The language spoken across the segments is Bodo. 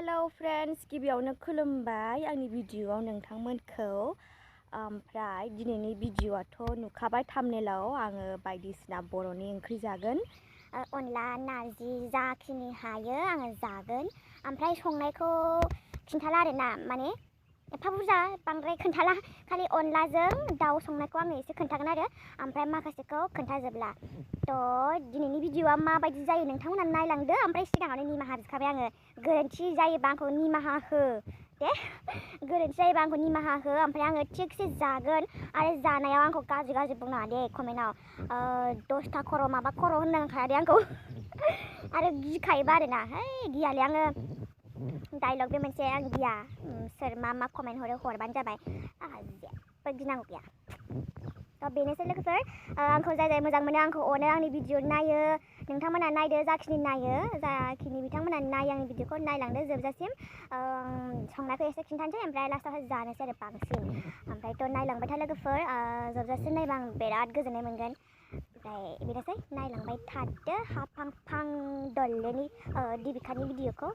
हेलौ फ्रेन्ड्स गिबियावनो खुलुमबाय आंनि भिडिअआव नोंथांमोनखौ ओमफ्राय दिनैनि भिडिअआथ' नुखाबाय थाम्बनेलाव आङो बायदिसिना बर'नि ओंख्रि जागोन अनला नारजि जाखिनि हायो आङो जागोन ओमफ्राय संनायखौ खिन्थाला आरोना माने एफा बुरजा बांद्राय खोन्थाला खालि अनलाजों दाउ संनायखौ आङो एसे खोन्थागोन आरो ओमफ्राय माखासेखौ खोन्थाजोबला थ' दिनैनि भिडिअआ माबायदि जायो नोंथांमोना नायलांदो ओमफ्राय सिगाङावनो निमाहा बिखाबाय आङो गोरोन्थि जायोबा आंखौ निमाहा हो दे गोरोन्थि जायोबा आंखौ निमाहा हो ओमफ्राय आङो थिगसे जागोन आरो जानायाव आंखौ गाज्रि बुंनाङा दे कमेन्टआव 10टा खर' माबा खर' होननांखाया दे आंखौ आरो गिखायोबा आरोना है गियालै आङो डायलग बे मोनसे आं गिया सोर मा कमेन्ट हरबानो जाबाय आंहा जेबो गिनांगौ गैया थ' बेनोसै लोगोफोर आंखौ जाय मोजां मोनो आंखौ अनो आंनि भिडिअ नायो नोंथांमोना नायदो जाखिनि नायो जाखिनि बिथांमोना नायो आंनि भिडिअखौ नायलांदो जोबजासिम संनायखौ एसे खिन्थानोसै ओमफ्राय लास्टावहाय जानोसै आरो बांसिन ओमफ्रायथ' नायलांबाय था लोगोफोर जोबजासिम नायबा आं बिराद गोजोननाय मोनगोन ओमफ्राय बेनोसै नायलांबाय थादो हाफां फां दल्लेनि दिबिकानि भिडिअखौ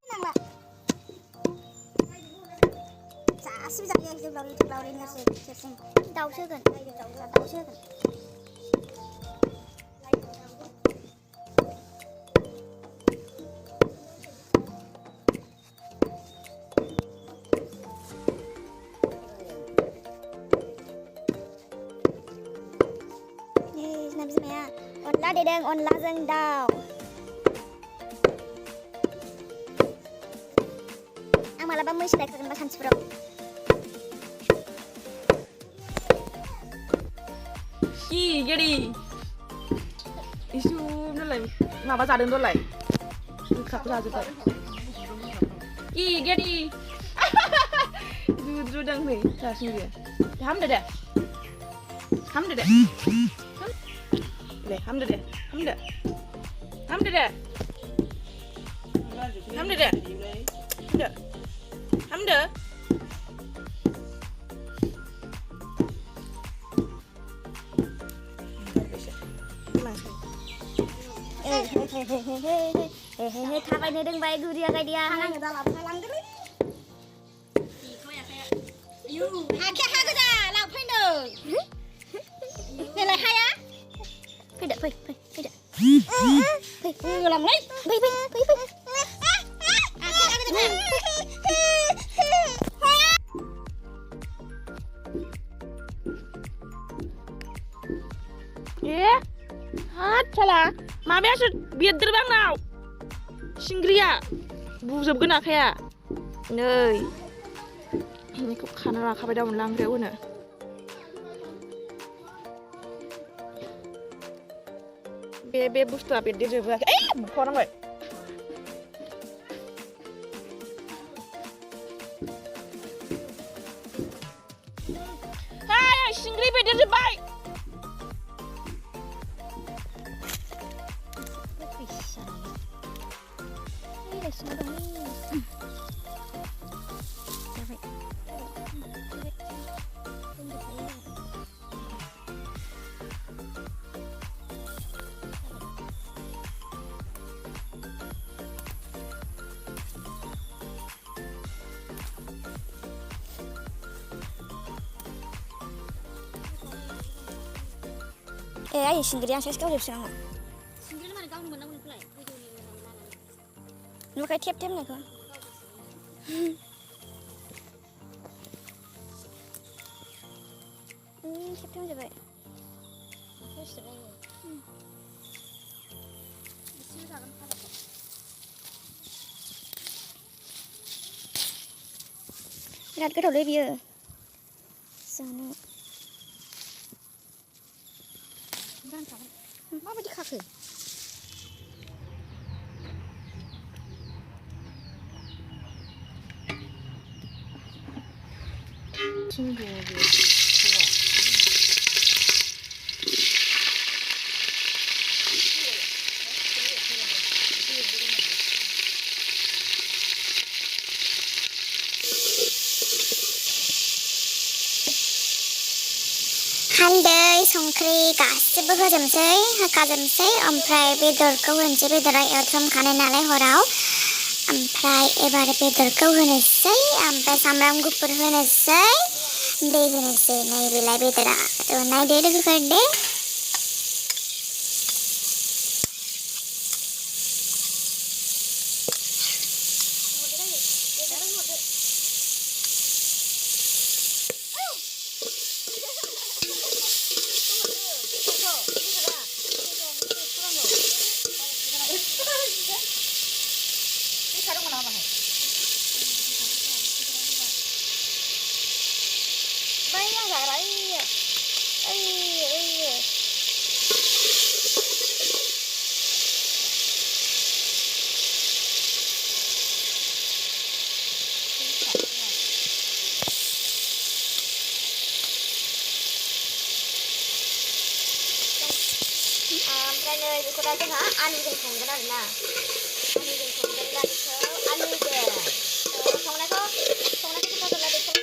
नांला जासिबो जायो जोब्लावरिनोसै खेबसें दाउसो होगोन दाउसो होगोन बिमाया अनला देदों अनलाजों दाउ आं मालाबा मैसो नायखागोनबा सानसेफोराव गेरि इसे नालाय माबा जादों दलाय गोखाखौ जाजोब्बाय गेरि जुदुदों नै जासिनो बियो हामदो दे हामदो दे हामदो दे हामदो हामदो दे हामदो दे हामदो थाबायनो रोंबाय गुरिया गायदिया हाखिया हा गोजा लांफैनो नोंलाय हाया फैदो फैदो गोलामलै फै हाथाला माबायासो बेरदेरबाय आंनाव सिंग्रिया बुजोबगोन आखाया नै बेखौ खाना लाखाबाय दा अनला ओंख्रियाव होनो बे बुस्थुआ बेरदेरजोबाखै बुख'नांबाय सिंग्रि बेरदेरजोब्बाय आइ सिंग्रिया सेस गावजोबसै आङो सिंग्रिया मारै गावनो मोननांगौ नोंखौलाय नुखाय थेब होननायखौ थेब जाबाय बिराद गोथावलै बियो जानो माबायदि खाखो हालदै संख्रि गासिबो होजोबसै होखाजोबसै ओमफ्राय बेदरखौ होनोसै बेदरा एवथ्रमखानाय नालाय हराव ओमफ्राय एबार बेदरखौ होनोसै ओमफ्राय सामब्राम गुफुर होनोसै दै होनोसै नैबेलाय बेदरा नायदो लोगोफोर दे ओमफ्राय नै बेखौ दा जोंहा आलुजों संगोन आरोना आलुजों संगोन दा बेखौ आलुजों संनायखौ खोन्थाजोबला बेखौ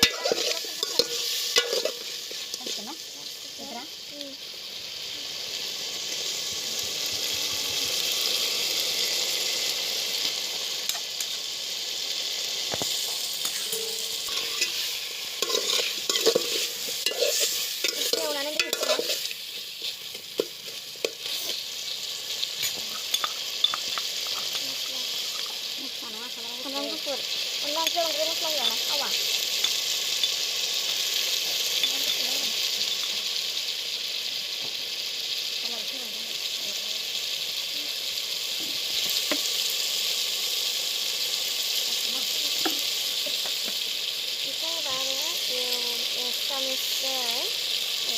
सामब्राम गुफुर अनला ओंख्रियाव बांद्राय मस्ला होआ ना थावा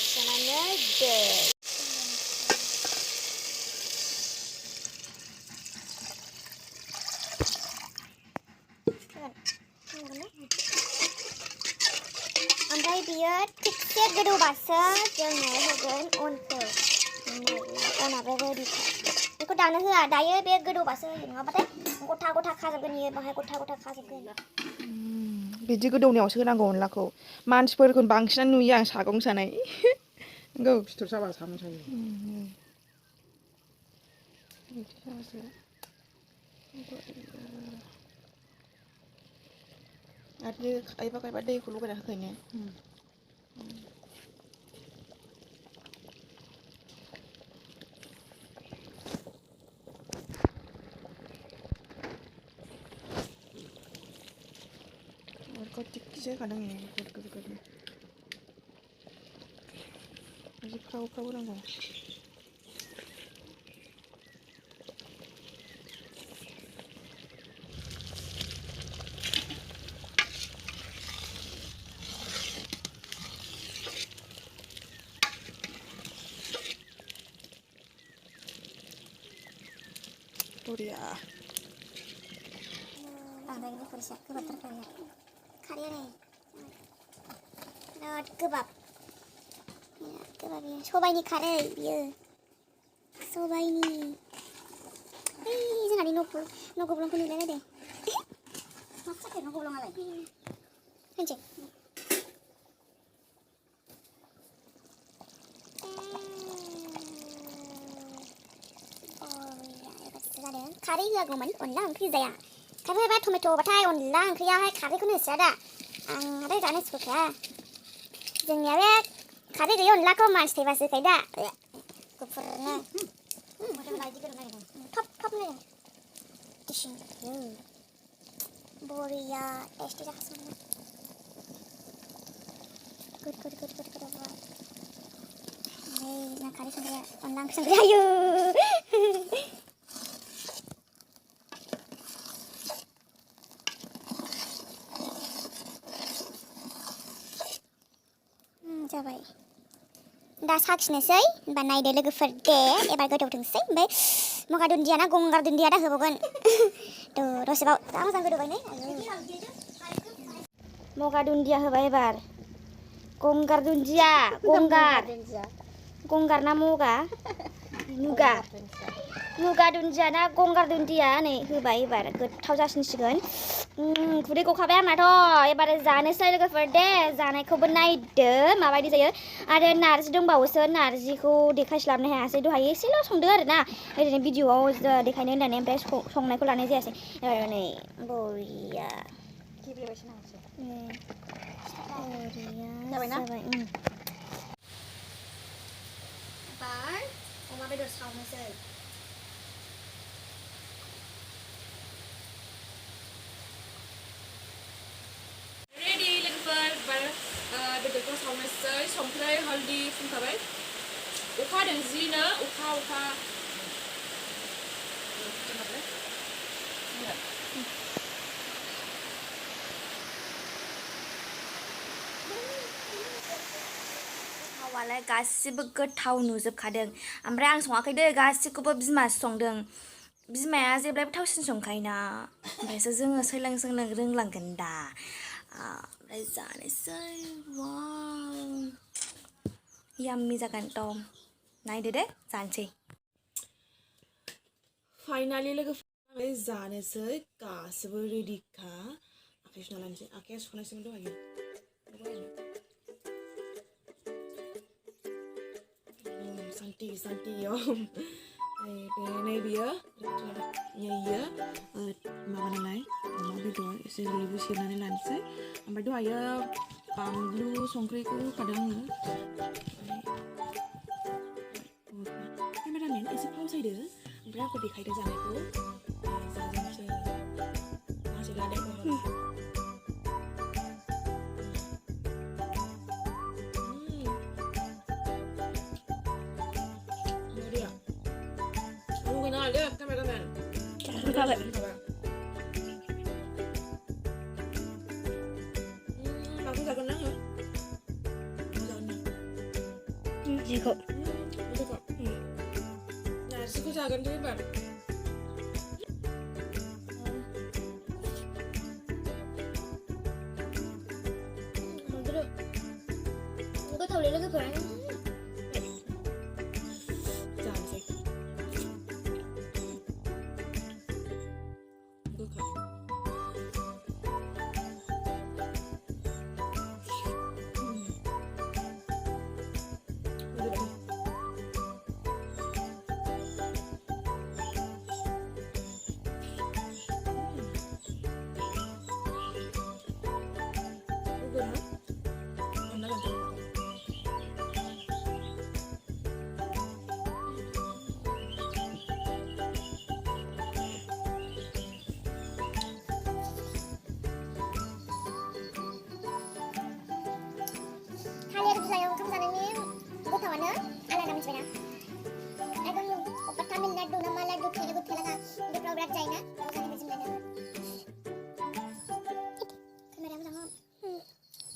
एवनानै दै ओमफ्राय बियो थिगसे गोदौबासो जोङो होगोन अनखौ अनाबो रेडि बेखौ दानो होआ दायो बे गोदौबासो होयो नङाबाथाय गथा गथा खाजोबगोन इयो बाहाय गथा गथा खाजोबगोन बिदि गोदौनायावसो होनांगौ अनलाखौ मानसिफोरखौ बांसिनानो नुयो आं सागं सानाय नंगौ सिथर जाबा सागं सायो आरो खायफा दैखौ लगायना होखायो Kau tikis ya kadang ya, kadang. Masih kau orang kau. Oh dia. Bangga ini persiap kebab terkaya. Karya nih. Not kebab. Ya, kebab ya. Soba ini karya ya. Soba ini. Jangan di nopo belum punya lele deh. Masa kayak nopo belum alay? Hancur. खारै होआगौमोन अनला ओंख्रि जाया खारै होबा टमेट' बाथाय अनला ओंख्रियावहाय खारैखौनो होसोआ दा आं आरो जानो सुखुखाया जोंनिया बे खारै गैयै अनलाखौ मानसि थैबासो होखायो दा गुफुरनो थब दिसिं बरिया टेस्टि जाखासिगोन गुड नै ना खारै संग्राया अनला ओंख्रि संग्राया आयु जाबाय दा साखिनोसै होनबा नायदो लोगोफोर दे एबार गोदौथोंसै ओमफ्राय मगा दुन्दिया ना गंगार दुन्दिया दा होबावगोन थ' दसेबाव जा मोजां गोदौबाय नै मगा दुन्दिया होबाय एबार गंगार दुन्दिया गंगार ना मगा नुगा मुगा दुन्दिया ना गंगार दुन्दिया नै होबाय एबार गोथाव जासिनसिगोन खुदै गखाबाय आंनाथ' एबार जानोसै लोगोफोर दे जानायखौबो नायदो माबायदि जायो आरो नारजि दंबावोसो नारजिखौ देखायस्लाबनो हायासै दहाय एसेल' संदों आरोना ओरैनो भिडिअआव देखायनो होननानै ओमफ्राय संनायखौ लानाय जायासै एबार नै बरिया जाबाय एबार अमा बेदर सावनोसै रेडि लोगोफोर बार बेदरखौ सावनोसै संख्रै हालदै फुनखाबाय अखा हादों जिनो अखा थावालाय गासिबो गोथाव नुजोबखादों ओमफ्राय आं सङाखै दै गासिखौबो बिमासो संदों बिमाया जेब्लायबो थावसिन संखायोना ओमफ्रायसो जोङो सोलोंनो रोंलांगोन दा ओमफ्राय जानोसै वाव याम्मी जागोन थ' नायदो दे जानोसै फाइनालि लोगोफोर जानोसै गासिबो रेडिखा आखाइ सुना लानोसै आखाइया सुनायसोमोन दहायो santi om ini biar ya makan nilai mau berdua isi lebu sirnani lansai sampai doa ya panglu songkriku kadang kameramen isi pause aja sampai aku dikai deh zanaiku masih ada Ada kameramen. Kameramen. Aku tak kenal ya. Jiko. Jiko. Nah, suku jagan tu bar. Mungkin. Aku tahu lagi berani.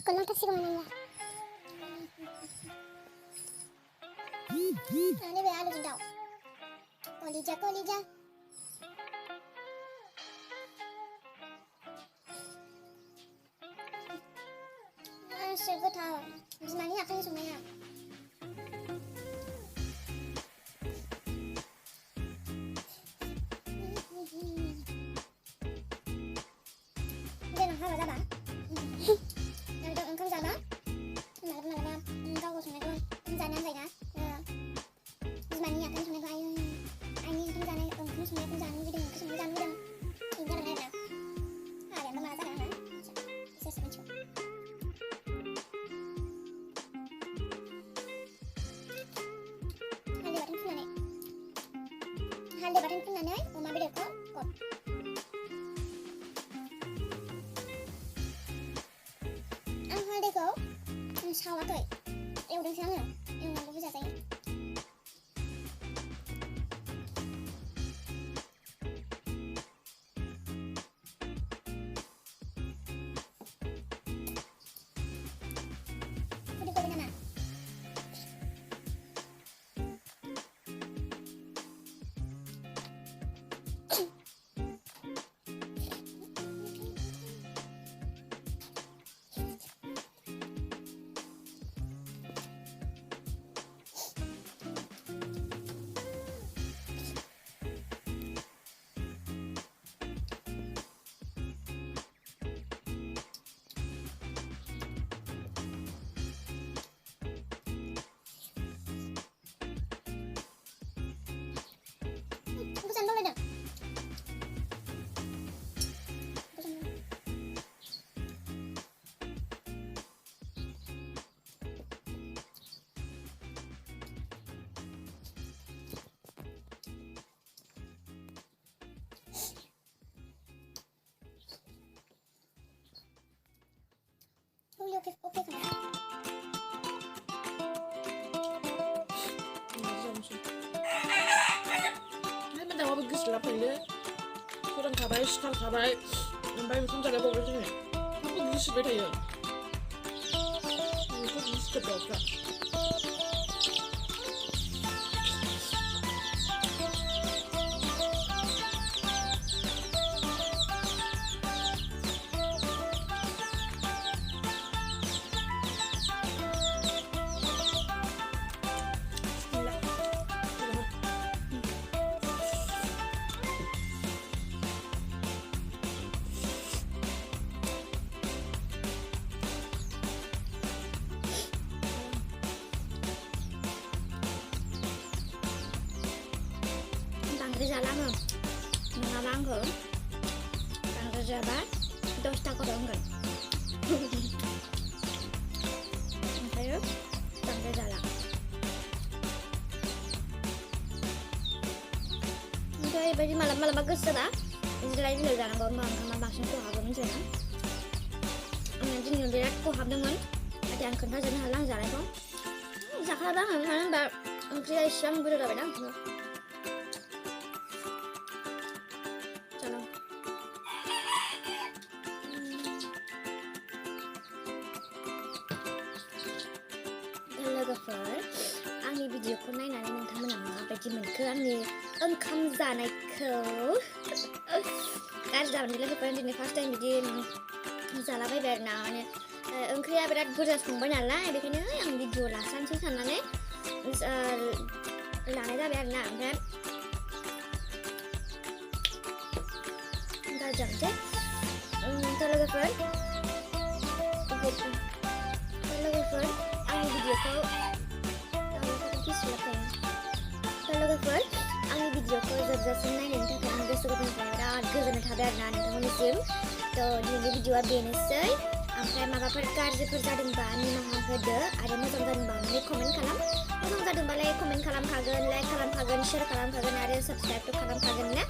Kalau kasih kemana ya? Ini biar ada jendau. Kolija. Saya tahu. Sebenarnya akan semuanya. Dia nak apa dah? Nanti engkau sana. Malam engkau kau sana tu. Sana saya. Sebenarnya akan sana tu ayah. Ayah engkau sana. Engkau sana video. Engkau sana video. Ini ada mana? Ada mana sana? Saya semacam. Hal debatin pun nanya, oma beda kok. Ang hal deko, ang sawa toy. Udah sana, yang aku bisa tanya. Udah kau mana? okay खोमा Ini mana mau pergi setelah pilih? Kurang kabai, sekal kabai. Nampai macam jaga bawa sini. Apa pergi sebelah ya? Itu pergi sebelah. बांद्राय जाला आङो नङाबा आंखौ बांद्राय जाबा 10 थाखा होगोन ओमफ्राय बांद्राय जाला ओमफ्राय बेबायदि मालाबा गोसो जाबा जिराय जिराय जानांगौ होमबा ओंखामा बांसिन खहाबो मिथिबायना आंना दिनै बिराद खहाबदोंमोन नाथाय आं खोन्थाजोबनो हाला आं जानायखौ जाखाला आङो मानो होनबा ओंख्रिया इसेबां बुरजा जाबायना ओंखायनो चलो लोगोफोर आंनि भिडिअखौ नायनानै नोंथांमोना माबायदि मोनखो आंनि ओंखाम जानायखौ गाज्रि जाबाय लोगोफोर दिनै फार्स्ट टाइम बिदि जालाबायबाय आरोना माने ओंख्रिया बिराद बुरजा संबाय नालाय बेखायनो आं भिडिअ लास्रानोसै साननानै लानाय जाबाय आरोना ओमफ्राय जानोसै लोगोफोर आंनि भिडिअखौ जोबजासिम नायनायनि थाखाय आं गोसो गोरबोनिफ्राय बिराद गोजोननाय थाबाय आरोना नोंथांमोननिसिम दिनैनि भिडिअआ बेनोसै ओमफ्राय माबाफोर गाज्रिफोर जादोंबा निमाहा होदो आरो मोजां जादोंबा अननानै कमेन्ट खालाम मोजां जादोंबालाय कमेन्ट खालामखागोन लाइक खालामखागोन शेयार खालामखागोन आरो साबस्क्राइबबो खालामखागोन ना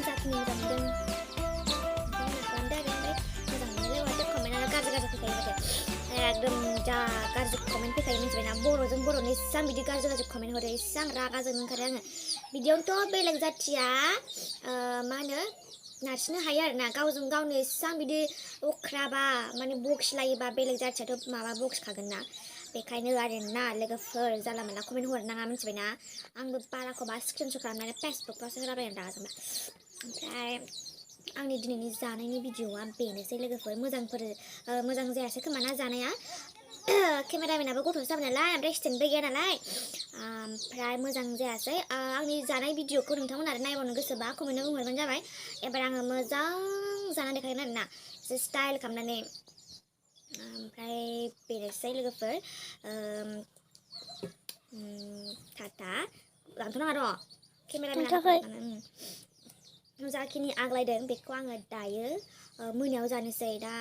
जाखिनि मोजां मोनदों खालामदो आरो ओमफ्राय मोजां मोननायलाय माथो कमेन्टआनो गाज्रि फैखायो माथो एकदम जा गाज्रि कमेन्ट फैखायो मिथिबायना बर'जों बर'नो इसेबां बिदि गाज्रि कमेन्ट हरो इसेबां रागा जोंनो ओंखारो आङो बिदियावनोथ' बेलेग जाथिया मा होनो नारसिनो हायो आरोना गावजों गावनो इसेबां बिदि अख्राबा माने बखिलायोबा बेलेग जाथियाथ' माबा बखिखागोन ना बेखायनो आरोना लोगोफोर जानला मोनला कमेन्ट हरनाङा मिथिबायना आंबो बाराखौबा स्क्रिनशट खालामनानै फेसबुकफ्रावसो होलाबायनानै रागा जोंबा ओमफ्राय आंनि दिनैनि जानायनि भिडिअआ बेनोसै लोगोफोर मोजां जायासै खोमा ना जानाया केमेरामेनाबो गथ'सो जाबाय नालाय ओमफ्राय स्टेन्डबो गैया नालाय ओमफ्राय मोजां जायासै आंनि जानाय भिडिअखौ नोंथांमोना नायबावनो गोसोबा कमेन्टआव बुंहरबानो जाबाय एबार आङो मोजां जानानै देखायगोन आरोना एसे स्टाइल खालामनानै ओमफ्राय बेनोसै लोगोफोर टाटा लांथ'नाङा र' केमेरामेना जाखिनि आग्लायदों बेखौ आङो दायो मोनायाव जानोसै दा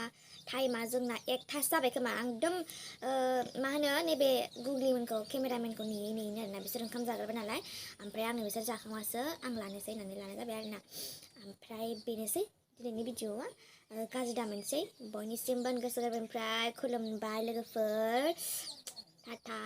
टाइमा जोंना 1थासो जाबाय खोमा आं एकदम मा होनो नैबे गुग्लिमोनखौ केमेरामेनखौ नेयैनो आरोना बिसोर ओंखाम जाग्रोबाय नालाय ओमफ्राय आङो बिसोर जाखांबासो आं लानोसै होननानै लानाय जाबाय आरोना ओमफ्राय बेनोसै दिनैनि भिडिअआ गाज्रि दामोनसै बयनिसिमबो गोसो गोरबोनिफ्राय खुलुमबाय लोगोफोर टाटा